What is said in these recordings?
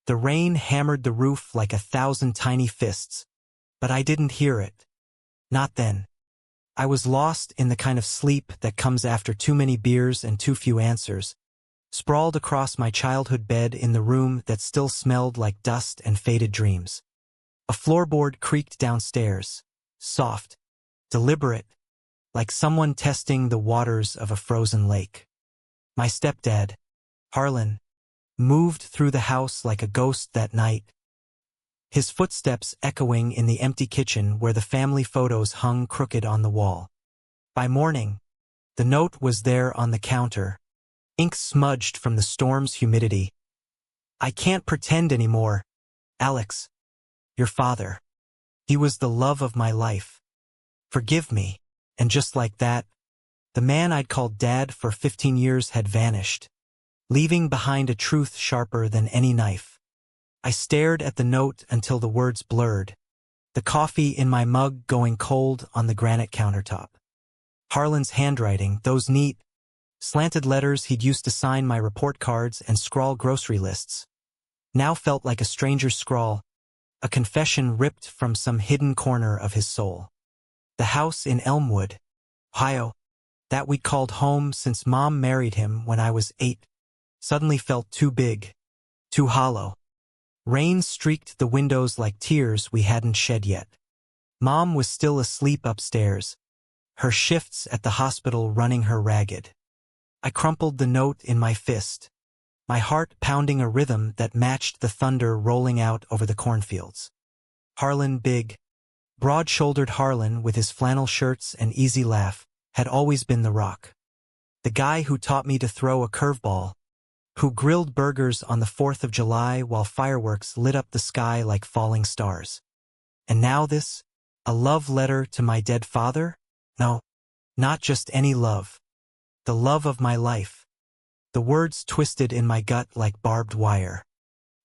The rain hammered the roof like 1,000 tiny fists, but I didn't hear it. Not then. I was lost in the kind of sleep that comes after too many beers and too few answers, sprawled across my childhood bed in the room that still smelled like dust and faded dreams. A floorboard creaked downstairs, soft, deliberate, like someone testing the waters of a frozen lake. My stepdad, Harlan, moved through the house like a ghost that night, his footsteps echoing in the empty kitchen where the family photos hung crooked on the wall. By morning, the note was there on the counter, ink smudged from the storm's humidity. "I can't pretend anymore, Alex. Your father. He was the love of my life. Forgive me." And just like that, the man I'd called Dad for 15 years had vanished, leaving behind a truth sharper than any knife. I stared at the note until the words blurred, the coffee in my mug going cold on the granite countertop. Harlan's handwriting, those neat, slanted letters he'd used to sign my report cards and scrawl grocery lists, now felt like a stranger's scrawl, a confession ripped from some hidden corner of his soul. The house in Elmwood, Ohio, that we'd called home since Mom married him when I was 8, suddenly felt too big, too hollow. Rain streaked the windows like tears we hadn't shed yet. Mom was still asleep upstairs, her shifts at the hospital running her ragged. I crumpled the note in my fist, my heart pounding a rhythm that matched the thunder rolling out over the cornfields. Harlan, big, broad-shouldered Harlan with his flannel shirts and easy laugh, had always been the rock. The guy who taught me to throw a curveball, who grilled burgers on the 4th of July while fireworks lit up the sky like falling stars. And now this, a love letter to my dead father? No, not just any love. The love of my life. The words twisted in my gut like barbed wire.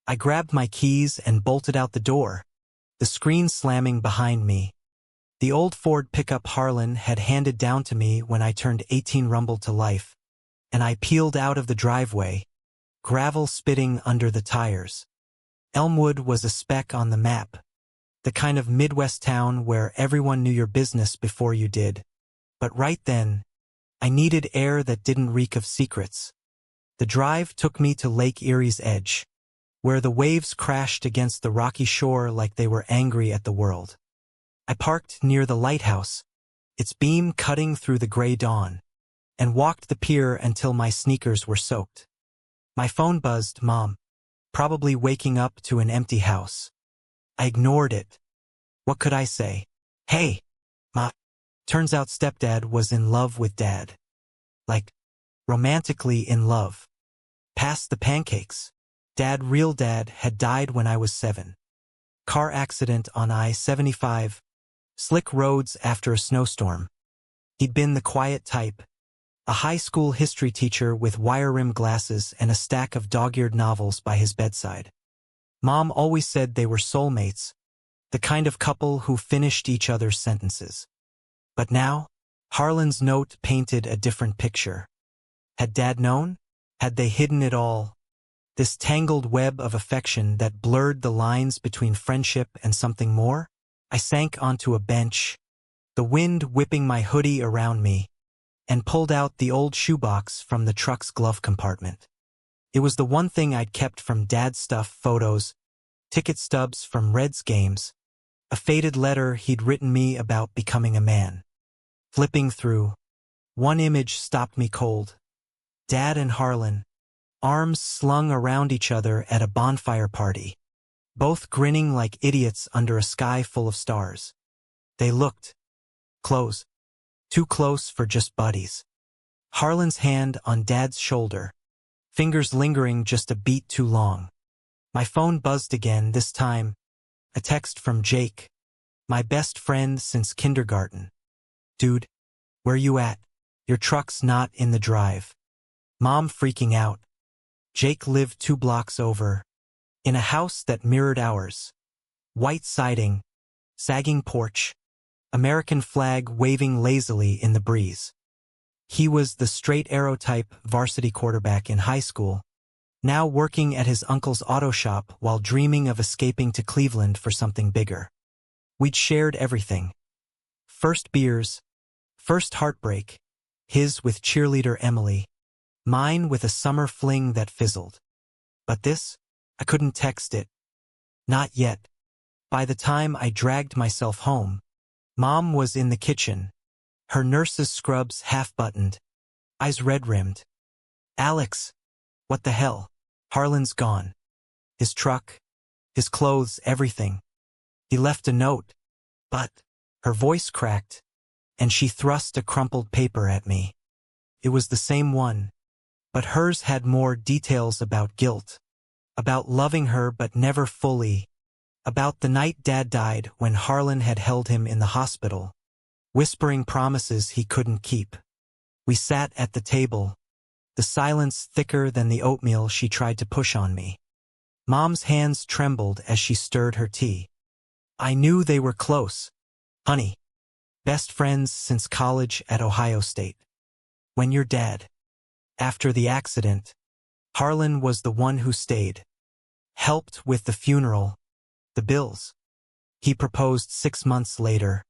I grabbed my keys and bolted out the door, the screen slamming behind me. The old Ford pickup Harlan had handed down to me when I turned 18 rumbled to life, and I peeled out of the driveway, gravel spitting under the tires. Elmwood was a speck on the map, the kind of Midwest town where everyone knew your business before you did. But right then, I needed air that didn't reek of secrets. The drive took me to Lake Erie's edge, where the waves crashed against the rocky shore like they were angry at the world. I parked near the lighthouse, its beam cutting through the gray dawn, and walked the pier until my sneakers were soaked. My phone buzzed, Mom, probably waking up to an empty house. I ignored it. What could I say? "Hey, Ma." Turns out stepdad was in love with Dad. Like, romantically in love. Past the pancakes. Real dad, had died when I was 7. Car accident on I-75. Slick roads after a snowstorm. He'd been the quiet type, a high school history teacher with wire-rimmed glasses and a stack of dog-eared novels by his bedside. Mom always said they were soulmates, the kind of couple who finished each other's sentences. But now, Harlan's note painted a different picture. Had Dad known? Had they hidden it all? This tangled web of affection that blurred the lines between friendship and something more? I sank onto a bench, the wind whipping my hoodie around me, and pulled out the old shoebox from the truck's glove compartment. It was the one thing I'd kept from Dad's stuff: photos, ticket stubs from Reds games, a faded letter he'd written me about becoming a man. Flipping through, one image stopped me cold. Dad and Harlan, arms slung around each other at a bonfire party, both grinning like idiots under a sky full of stars. They looked close, too close for just buddies. Harlan's hand on Dad's shoulder, fingers lingering just a beat too long. My phone buzzed again, this time a text from Jake, my best friend since kindergarten. "Dude, where you at? Your truck's not in the drive." Mom freaking out. Jake lived 2 blocks over, in a house that mirrored ours. White siding, sagging porch, American flag waving lazily in the breeze. He was the straight arrow type varsity quarterback in high school, now working at his uncle's auto shop while dreaming of escaping to Cleveland for something bigger. We'd shared everything. First beers, first heartbreak, his with cheerleader Emily, mine with a summer fling that fizzled. But this? I couldn't text it. Not yet. By the time I dragged myself home, Mom was in the kitchen, her nurse's scrubs half-buttoned, eyes red-rimmed. Alex, what the hell? Harlan's gone. His truck, his clothes, everything. He left a note, but her voice cracked, and she thrust a crumpled paper at me. It was the same one, but hers had more details about guilt, about loving her but never fully, about the night Dad died when Harlan had held him in the hospital, whispering promises he couldn't keep. We sat at the table, the silence thicker than the oatmeal she tried to push on me. Mom's hands trembled as she stirred her tea. I knew they were close. Honey. Best friends since college at Ohio State. When your dad. After the accident, Harlan was the one who stayed. Helped with the funeral, the bills. He proposed 6 months later,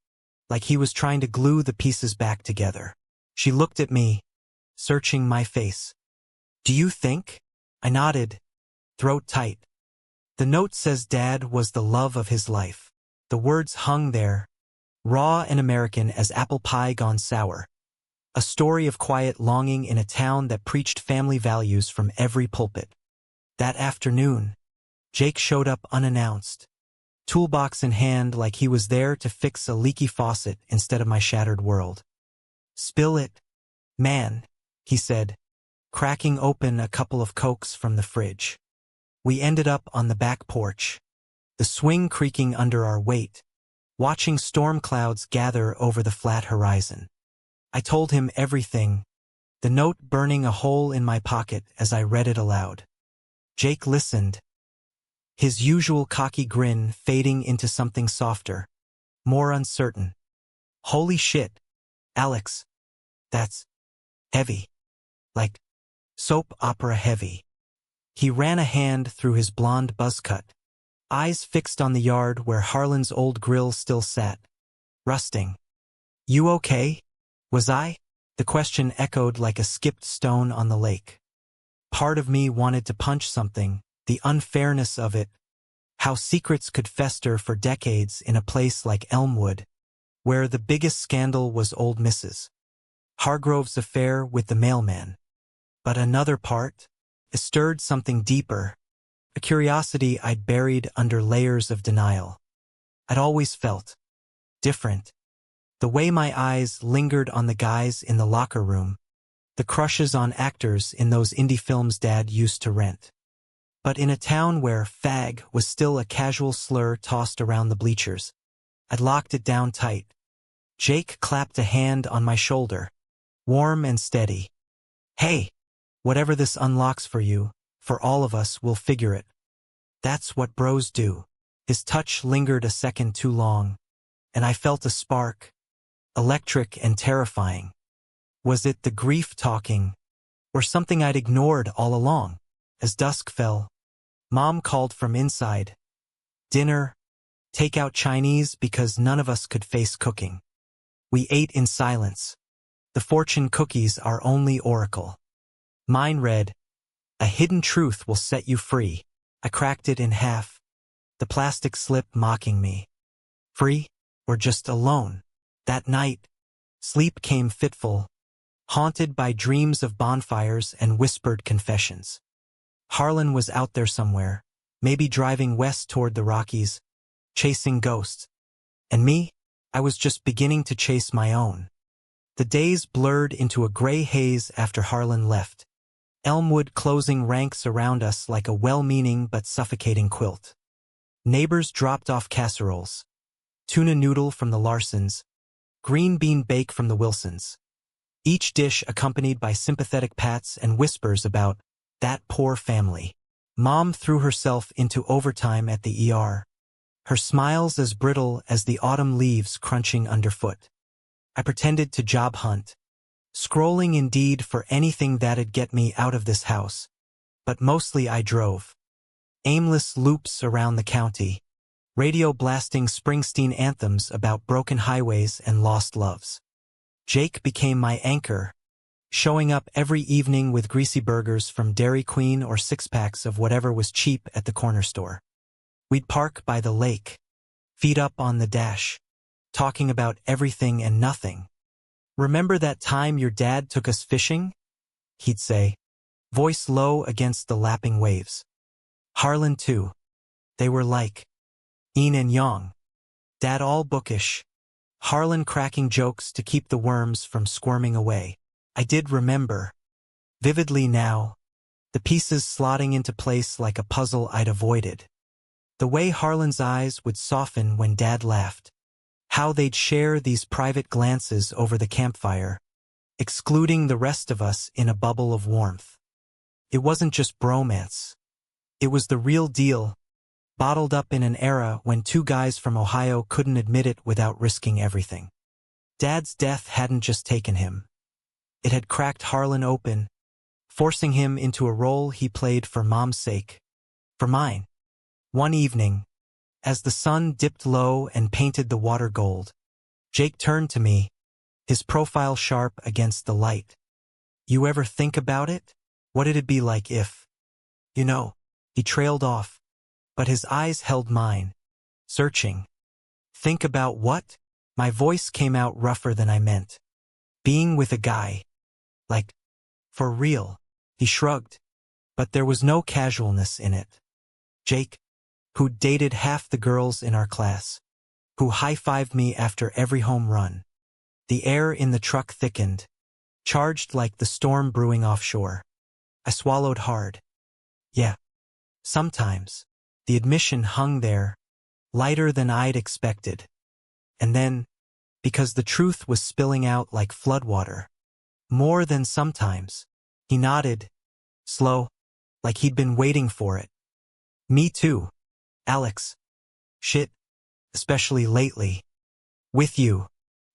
like he was trying to glue the pieces back together. She looked at me, searching my face. Do you think? I nodded, throat tight. The note says Dad was the love of his life. The words hung there, raw and American as apple pie gone sour. A story of quiet longing in a town that preached family values from every pulpit. That afternoon, Jake showed up unannounced, toolbox in hand like he was there to fix a leaky faucet instead of my shattered world. Spill it, man, he said, cracking open a couple of Cokes from the fridge. We ended up on the back porch, the swing creaking under our weight, watching storm clouds gather over the flat horizon. I told him everything, the note burning a hole in my pocket as I read it aloud. Jake listened, his usual cocky grin fading into something softer, more uncertain. Holy shit, Alex. That's heavy. Like soap opera heavy. He ran a hand through his blonde buzz cut, eyes fixed on the yard where Harlan's old grill still sat, rusting. You okay? Was I? The question echoed like a skipped stone on the lake. Part of me wanted to punch something, the unfairness of it, how secrets could fester for decades in a place like Elmwood, where the biggest scandal was old Mrs. Hargrove's affair with the mailman. But another part, it stirred something deeper, a curiosity I'd buried under layers of denial. I'd always felt different. The way my eyes lingered on the guys in the locker room, the crushes on actors in those indie films Dad used to rent. But in a town where fag was still a casual slur tossed around the bleachers, I'd locked it down tight. Jake clapped a hand on my shoulder, warm and steady. Hey, whatever this unlocks for you, for all of us, we'll figure it. That's what bros do. His touch lingered a second too long, and I felt a spark, electric and terrifying. Was it the grief talking, or something I'd ignored all along? As dusk fell, Mom called from inside. Dinner, takeout Chinese because none of us could face cooking. We ate in silence. The fortune cookies our only oracle. Mine read, "A hidden truth will set you free." I cracked it in half, the plastic slip mocking me. Free, or just alone? That night, sleep came fitful, haunted by dreams of bonfires and whispered confessions. Harlan was out there somewhere, maybe driving west toward the Rockies, chasing ghosts. And me, I was just beginning to chase my own. The days blurred into a gray haze after Harlan left, Elmwood closing ranks around us like a well-meaning but suffocating quilt. Neighbors dropped off casseroles, tuna noodle from the Larsons, green bean bake from the Wilsons. Each dish accompanied by sympathetic pats and whispers about that poor family. Mom threw herself into overtime at the ER, her smiles as brittle as the autumn leaves crunching underfoot. I pretended to job hunt, scrolling Indeed for anything that'd get me out of this house. But mostly I drove. Aimless loops around the county. Radio blasting Springsteen anthems about broken highways and lost loves. Jake became my anchor, showing up every evening with greasy burgers from Dairy Queen or six-packs of whatever was cheap at the corner store. We'd park by the lake, feet up on the dash, talking about everything and nothing. "Remember that time your dad took us fishing?" he'd say, voice low against the lapping waves. Harlan too. They were like yin and yang. Dad all bookish, Harlan cracking jokes to keep the worms from squirming away. I did remember, vividly now, the pieces slotting into place like a puzzle I'd avoided. The way Harlan's eyes would soften when Dad laughed. How they'd share these private glances over the campfire, excluding the rest of us in a bubble of warmth. It wasn't just bromance. It was the real deal, bottled up in an era when two guys from Ohio couldn't admit it without risking everything. Dad's death hadn't just taken him. It had cracked Harlan open, forcing him into a role he played for Mom's sake. For mine. One evening, as the sun dipped low and painted the water gold, Jake turned to me, his profile sharp against the light. "You ever think about it? What it'd be like if..." "You know," he trailed off, but his eyes held mine, searching. "Think about what?" My voice came out rougher than I meant. "Being with a guy. Like, for real." He shrugged, but there was no casualness in it. Jake, who dated half the girls in our class, who high-fived me after every home run. The air in the truck thickened, charged like the storm brewing offshore. I swallowed hard. Yeah, sometimes. The admission hung there, lighter than I'd expected. And then, because the truth was spilling out like floodwater, more than sometimes, he nodded, slow, like he'd been waiting for it. "Me too, Alex. Shit, especially lately. With you."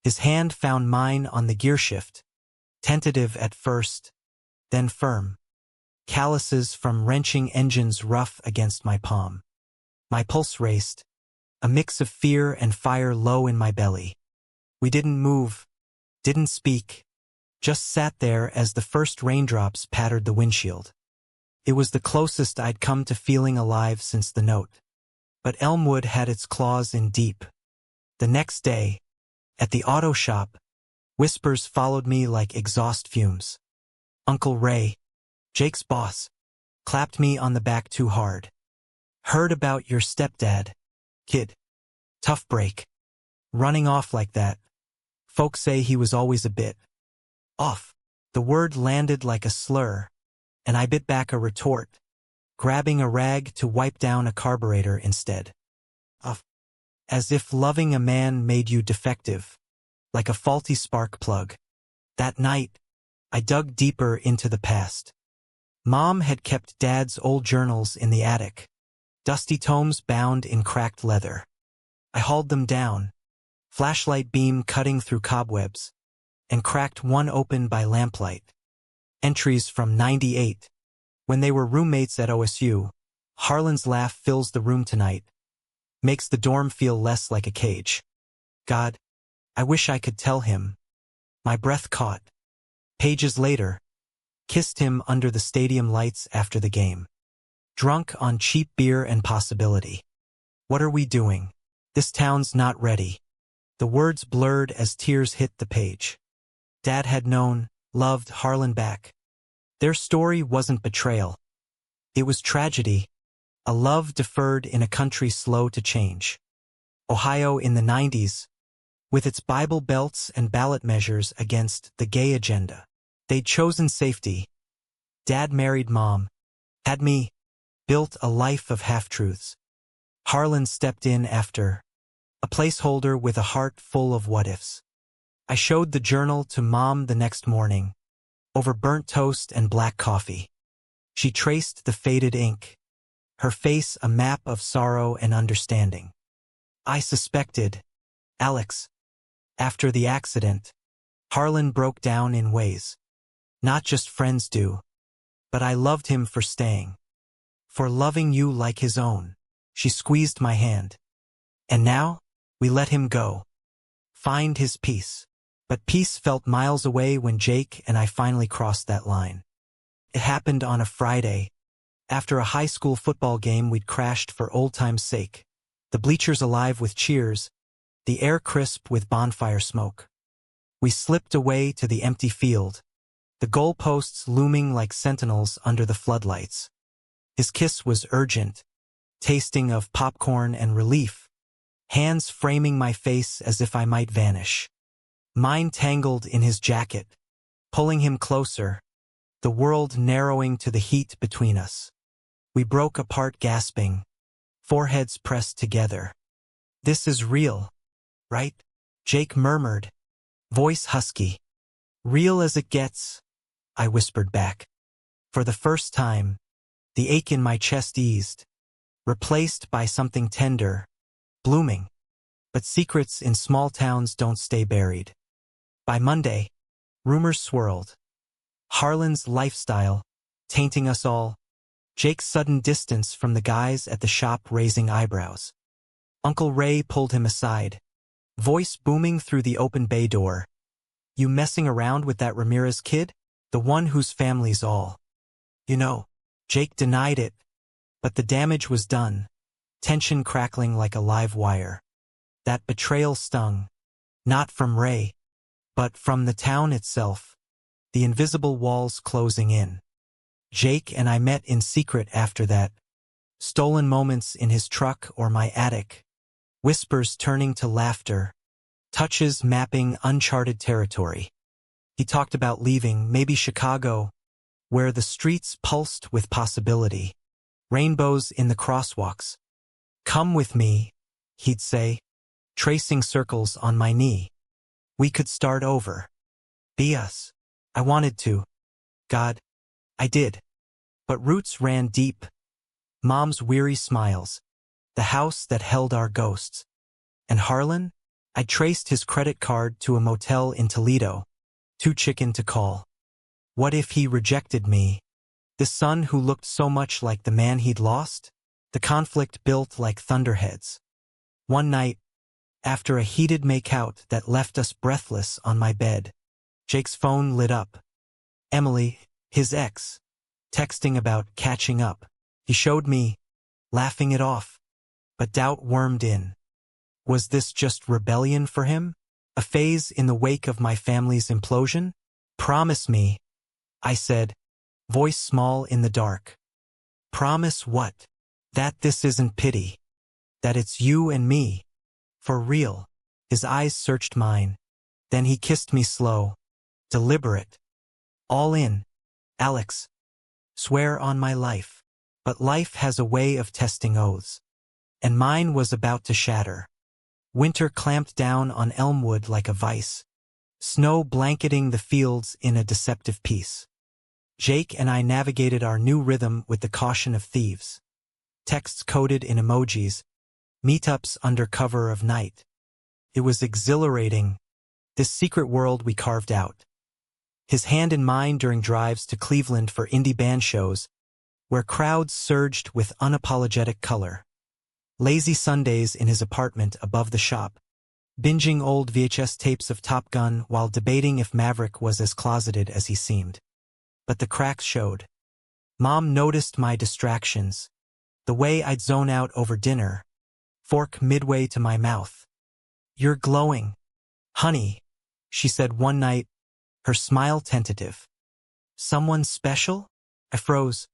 His hand found mine on the gearshift, tentative at first, then firm. Calluses from wrenching engines rough against my palm. My pulse raced, a mix of fear and fire low in my belly. We didn't move, didn't speak, just sat there as the first raindrops pattered the windshield. It was the closest I'd come to feeling alive since the note. But Elmwood had its claws in deep. The next day, at the auto shop, whispers followed me like exhaust fumes. Uncle Ray, Jake's boss, clapped me on the back too hard. "Heard about your stepdad, kid. Tough break. Running off like that. Folks say he was always a bit off." The word landed like a slur, and I bit back a retort, grabbing a rag to wipe down a carburetor instead. Off. As if loving a man made you defective, like a faulty spark plug. That night, I dug deeper into the past. Mom had kept Dad's old journals in the attic, dusty tomes bound in cracked leather. I hauled them down, flashlight beam cutting through cobwebs, and cracked one open by lamplight. Entries from '98. When they were roommates at OSU. "Harlan's laugh fills the room tonight. Makes the dorm feel less like a cage. God, I wish I could tell him." My breath caught. Pages later, kissed him under the stadium lights after the game. Drunk on cheap beer and possibility. "What are we doing? This town's not ready." The words blurred as tears hit the page. Dad had known, loved Harlan back. Their story wasn't betrayal. It was tragedy, a love deferred in a country slow to change. Ohio in the '90s, with its Bible belts and ballot measures against the gay agenda. They'd chosen safety. Dad married Mom. Had me. Built a life of half-truths. Harlan stepped in after. A placeholder with a heart full of what-ifs. I showed the journal to Mom the next morning, over burnt toast and black coffee. She traced the faded ink, her face a map of sorrow and understanding. I suspected, Alex. After the accident, Harlan broke down in ways not just friends do. But I loved him for staying. For loving you like his own. She squeezed my hand. And now, we let him go. Find his peace. But peace felt miles away when Jake and I finally crossed that line. It happened on a Friday. After a high school football game we'd crashed for old time's sake. The bleachers alive with cheers, the air crisp with bonfire smoke. We slipped away to the empty field, the goalposts looming like sentinels under the floodlights. His kiss was urgent, tasting of popcorn and relief, hands framing my face as if I might vanish. Mine tangled in his jacket, pulling him closer, the world narrowing to the heat between us. We broke apart gasping, foreheads pressed together. This is real, right? Jake murmured, voice husky. Real as it gets, I whispered back. For the first time, the ache in my chest eased, replaced by something tender, blooming. But secrets in small towns don't stay buried. By Monday, rumors swirled. Harlan's lifestyle, tainting us all. Jake's sudden distance from the guys at the shop raising eyebrows. Uncle Ray pulled him aside, voice booming through the open bay door. You messing around with that Ramirez kid? The one whose family's all. You know, Jake denied it, but the damage was done, tension crackling like a live wire. That betrayal stung, not from Ray, but from the town itself, the invisible walls closing in. Jake and I met in secret after that, stolen moments in his truck or my attic, whispers turning to laughter, touches mapping uncharted territory. He talked about leaving, maybe Chicago, where the streets pulsed with possibility, rainbows in the crosswalks. Come with me, he'd say, tracing circles on my knee. We could start over. Be us. I wanted to. God, I did. But roots ran deep. Mom's weary smiles. The house that held our ghosts. And Harlan? I traced his credit card to a motel in Toledo. Too chicken to call. What if he rejected me? The son who looked so much like the man he'd lost? The conflict built like thunderheads. One night, after a heated makeout that left us breathless on my bed, Jake's phone lit up. Emily, his ex, texting about catching up. He showed me, laughing it off. But doubt wormed in. Was this just rebellion for him? A phase in the wake of my family's implosion? Promise me, I said, voice small in the dark. Promise what? That this isn't pity. That it's you and me. For real. His eyes searched mine. Then he kissed me slow. Deliberate. All in. Alex. Swear on my life. But life has a way of testing oaths. And mine was about to shatter. Winter clamped down on Elmwood like a vice. Snow blanketing the fields in a deceptive peace. Jake and I navigated our new rhythm with the caution of thieves. Texts coded in emojis. Meetups under cover of night. It was exhilarating, this secret world we carved out. His hand in mine during drives to Cleveland for indie band shows, where crowds surged with unapologetic color. Lazy Sundays in his apartment above the shop, binging old VHS tapes of Top Gun while debating if Maverick was as closeted as he seemed. But the cracks showed. Mom noticed my distractions, the way I'd zone out over dinner, fork midway to my mouth. You're glowing, honey, she said one night, her smile tentative. Someone special? I froze,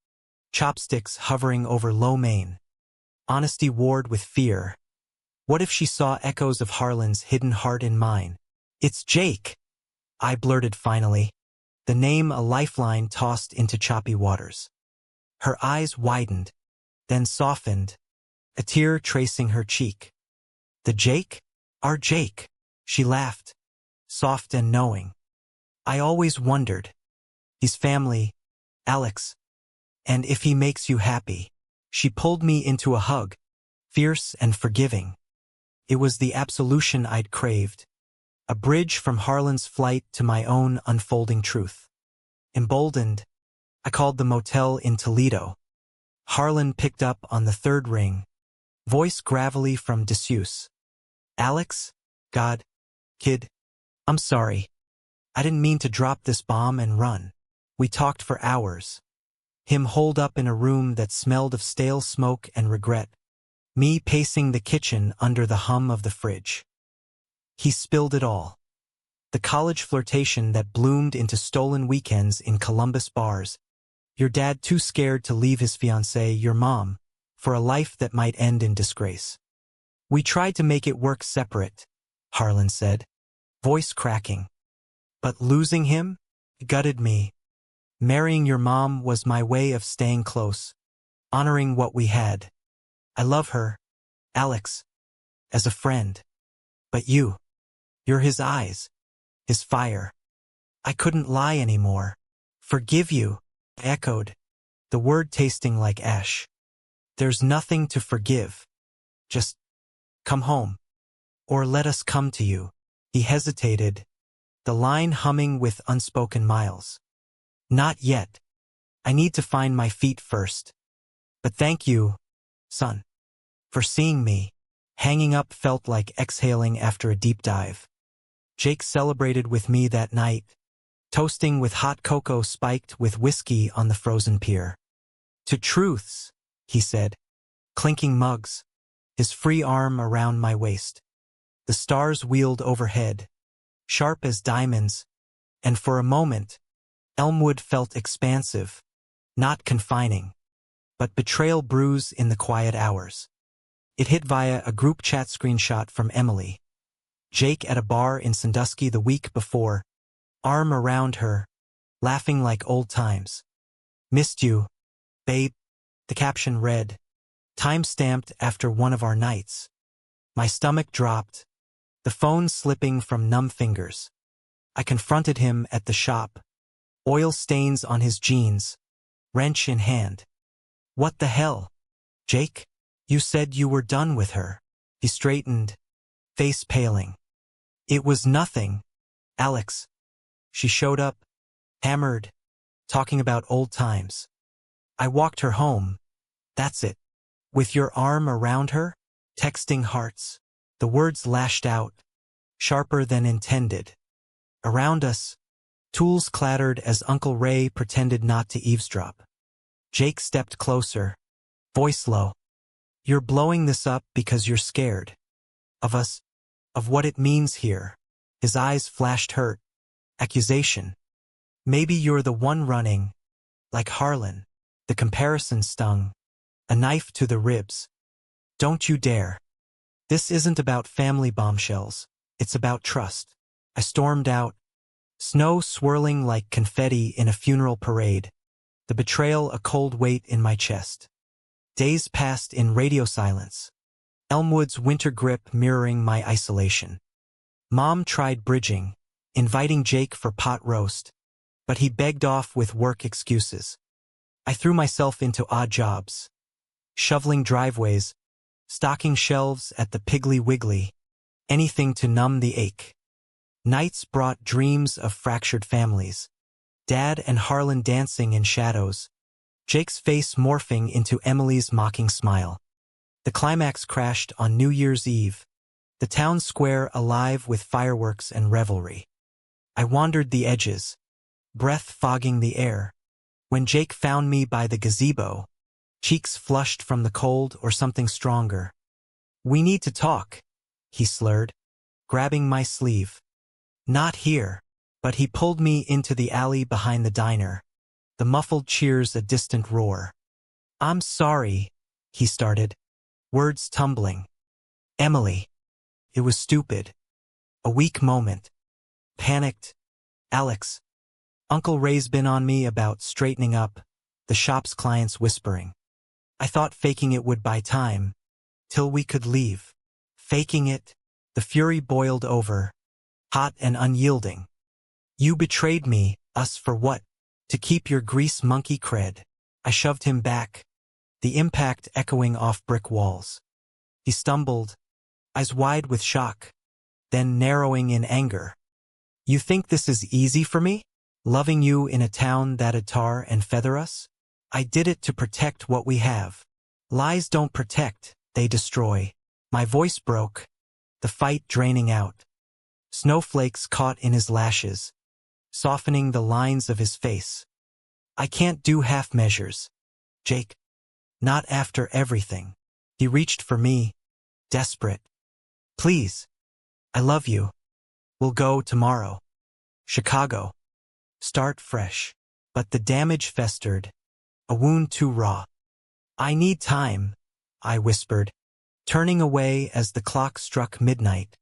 chopsticks hovering over lo mein. Honesty warred with fear. What if she saw echoes of Harlan's hidden heart in mine? It's Jake, I blurted finally, the name a lifeline tossed into choppy waters. Her eyes widened, then softened, a tear tracing her cheek. The Jake? Our Jake, she laughed, soft and knowing. I always wondered. He's family, Alex. And if he makes you happy. She pulled me into a hug, fierce and forgiving. It was the absolution I'd craved, a bridge from Harlan's flight to my own unfolding truth. Emboldened, I called the motel in Toledo. Harlan picked up on the third ring, voice gravelly from disuse. Alex? God. Kid. I'm sorry. I didn't mean to drop this bomb and run. We talked for hours. Him holed up in a room that smelled of stale smoke and regret. Me pacing the kitchen under the hum of the fridge. He spilled it all. The college flirtation that bloomed into stolen weekends in Columbus bars. Your dad too scared to leave his fiancée, your mom, for a life that might end in disgrace. We tried to make it work separate, Harlan said, voice cracking. But losing him gutted me. Marrying your mom was my way of staying close, honoring what we had. I love her, Alex, as a friend. But you're his eyes, his fire. I couldn't lie anymore. Forgive you, I echoed, the word tasting like ash. There's nothing to forgive. Just come home. Or let us come to you. He hesitated, the line humming with unspoken miles. Not yet. I need to find my feet first. But thank you, son, for seeing me. Hanging up felt like exhaling after a deep dive. Jake celebrated with me that night, toasting with hot cocoa spiked with whiskey on the frozen pier. To truths, he said, clinking mugs, his free arm around my waist. The stars wheeled overhead, sharp as diamonds, and for a moment, Elmwood felt expansive, not confining, but betrayal bruise in the quiet hours. It hit via a group chat screenshot from Emily. Jake at a bar in Sandusky the week before, arm around her, laughing like old times. Missed you, babe, the caption read, time-stamped after one of our nights. My stomach dropped, the phone slipping from numb fingers. I confronted him at the shop, oil stains on his jeans, wrench in hand. What the hell, Jake? You said you were done with her. He straightened, face paling. It was nothing, Alex. She showed up, hammered, talking about old times. I walked her home. That's it. With your arm around her, texting hearts. The words lashed out, sharper than intended. Around us, tools clattered as Uncle Ray pretended not to eavesdrop. Jake stepped closer, voice low. You're blowing this up because you're scared. Of us, of what it means here. His eyes flashed hurt, accusation. Maybe you're the one running, like Harlan. The comparison stung, a knife to the ribs. Don't you dare. This isn't about family bombshells, it's about trust. I stormed out, snow swirling like confetti in a funeral parade, the betrayal a cold weight in my chest. Days passed in radio silence, Elmwood's winter grip mirroring my isolation. Mom tried bridging, inviting Jake for pot roast, but he begged off with work excuses. I threw myself into odd jobs, shoveling driveways, stocking shelves at the Piggly Wiggly, anything to numb the ache. Nights brought dreams of fractured families, Dad and Harlan dancing in shadows, Jake's face morphing into Emily's mocking smile. The climax crashed on New Year's Eve, the town square alive with fireworks and revelry. I wandered the edges, breath fogging the air. When Jake found me by the gazebo, cheeks flushed from the cold or something stronger. We need to talk, he slurred, grabbing my sleeve. Not here, but he pulled me into the alley behind the diner. The muffled cheers a distant roar. I'm sorry, he started, words tumbling. Emily. It was stupid. A weak moment. Panicked. Alex. Uncle Ray's been on me about straightening up, the shop's clients whispering. I thought faking it would buy time, till we could leave. Faking it, the fury boiled over, hot and unyielding. You betrayed me, us for what? To keep your grease monkey cred. I shoved him back, the impact echoing off brick walls. He stumbled, eyes wide with shock, then narrowing in anger. You think this is easy for me? Loving you in a town that'd tar and feather us? I did it to protect what we have. Lies don't protect, they destroy. My voice broke, the fight draining out. Snowflakes caught in his lashes, softening the lines of his face. I can't do half measures, Jake. Not after everything. He reached for me, desperate. Please. I love you. We'll go tomorrow. Chicago. Start fresh. But the damage festered, a wound too raw. I need time, I whispered, turning away as the clock struck midnight,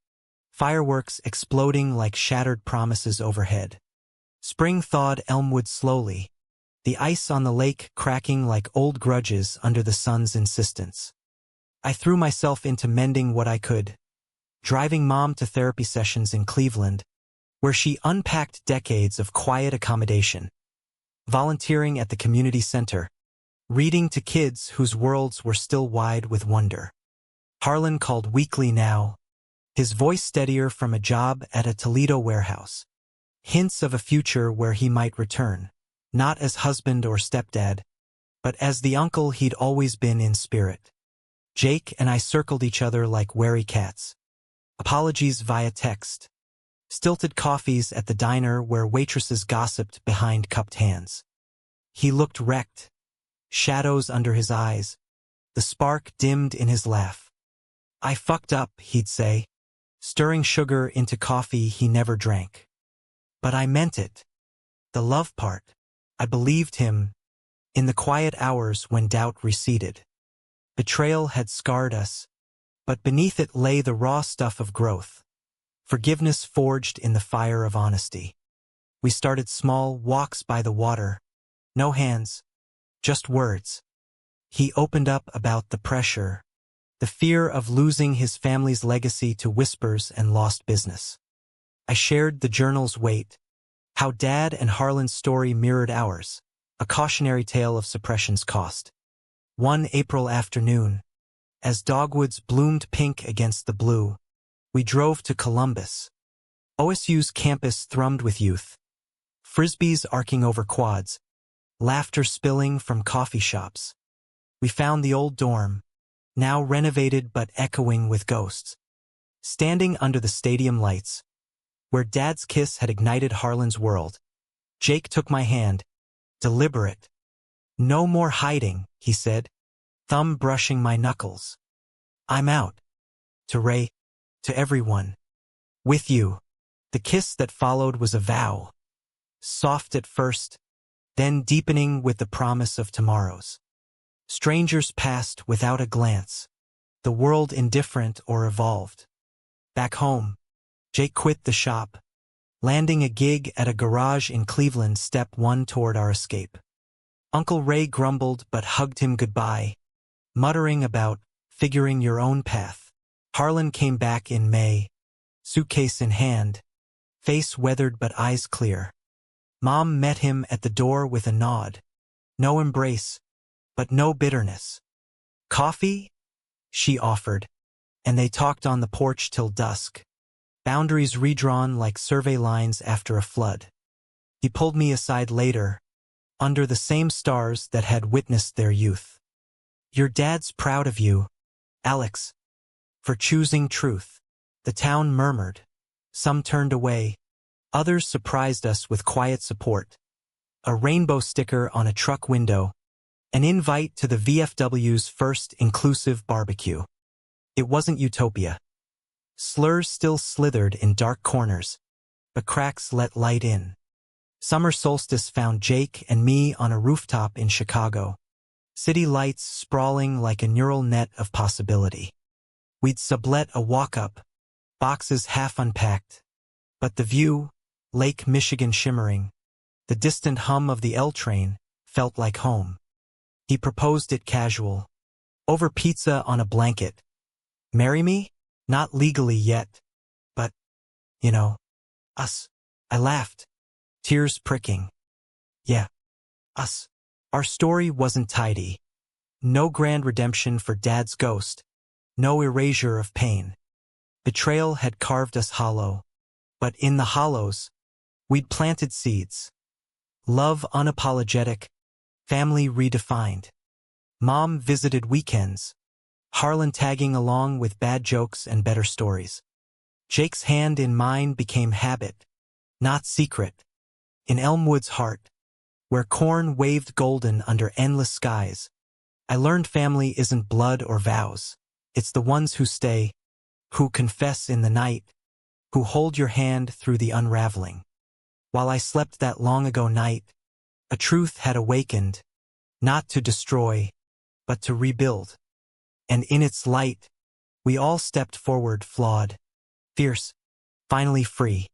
fireworks exploding like shattered promises overhead. Spring thawed Elmwood slowly, the ice on the lake cracking like old grudges under the sun's insistence. I threw myself into mending what I could, driving Mom to therapy sessions in Cleveland, where she unpacked decades of quiet accommodation, volunteering at the community center, reading to kids whose worlds were still wide with wonder. Harlan called weekly now, his voice steadier from a job at a Toledo warehouse. Hints of a future where he might return, not as husband or stepdad, but as the uncle he'd always been in spirit. Jake and I circled each other like wary cats. Apologies via text. Stilted coffees at the diner where waitresses gossiped behind cupped hands. He looked wrecked, shadows under his eyes, the spark dimmed in his laugh. I fucked up, he'd say, stirring sugar into coffee he never drank. But I meant it. The love part. I believed him, in the quiet hours when doubt receded. Betrayal had scarred us, but beneath it lay the raw stuff of growth. Forgiveness forged in the fire of honesty. We started small walks by the water. No hands, just words. He opened up about the pressure, the fear of losing his family's legacy to whispers and lost business. I shared the journal's weight, how Dad and Harlan's story mirrored ours, a cautionary tale of suppression's cost. One April afternoon, as dogwoods bloomed pink against the blue, we drove to Columbus. OSU's campus thrummed with youth. Frisbees arcing over quads, laughter spilling from coffee shops. We found the old dorm, now renovated but echoing with ghosts. Standing under the stadium lights, where Dad's kiss had ignited Harlan's world, Jake took my hand, deliberate. No more hiding, he said, thumb brushing my knuckles. I'm out. To Ray, to everyone. With you. The kiss that followed was a vow. Soft at first, then deepening with the promise of tomorrows. Strangers passed without a glance, the world indifferent or evolved. Back home, Jake quit the shop, landing a gig at a garage in Cleveland, step one toward our escape. Uncle Ray grumbled but hugged him goodbye, muttering about figuring your own path. Harlan came back in May, suitcase in hand, face weathered but eyes clear. Mom met him at the door with a nod. No embrace, but no bitterness. Coffee? She offered, and they talked on the porch till dusk, boundaries redrawn like survey lines after a flood. He pulled me aside later, under the same stars that had witnessed their youth. Your dad's proud of you, Alex, for choosing truth. The town murmured. Some turned away. Others surprised us with quiet support. A rainbow sticker on a truck window. An invite to the VFW's first inclusive barbecue. It wasn't utopia. Slurs still slithered in dark corners, but cracks let light in. Summer solstice found Jake and me on a rooftop in Chicago. City lights sprawling like a neural net of possibility. We'd sublet a walk-up, boxes half unpacked. But the view, Lake Michigan shimmering, the distant hum of the L train, felt like home. He proposed it casual, over pizza on a blanket. Marry me? Not legally yet, but, you know, us. I laughed, tears pricking. Yeah, us. Our story wasn't tidy. No grand redemption for Dad's ghost. No erasure of pain. Betrayal had carved us hollow. But in the hollows, we'd planted seeds. Love unapologetic, family redefined. Mom visited weekends, Harlan tagging along with bad jokes and better stories. Jake's hand in mine became habit, not secret. In Elmwood's heart, where corn waved golden under endless skies, I learned family isn't blood or vows. It's the ones who stay, who confess in the night, who hold your hand through the unraveling. While I slept that long ago night, a truth had awakened, not to destroy, but to rebuild. And in its light, we all stepped forward flawed, fierce, finally free.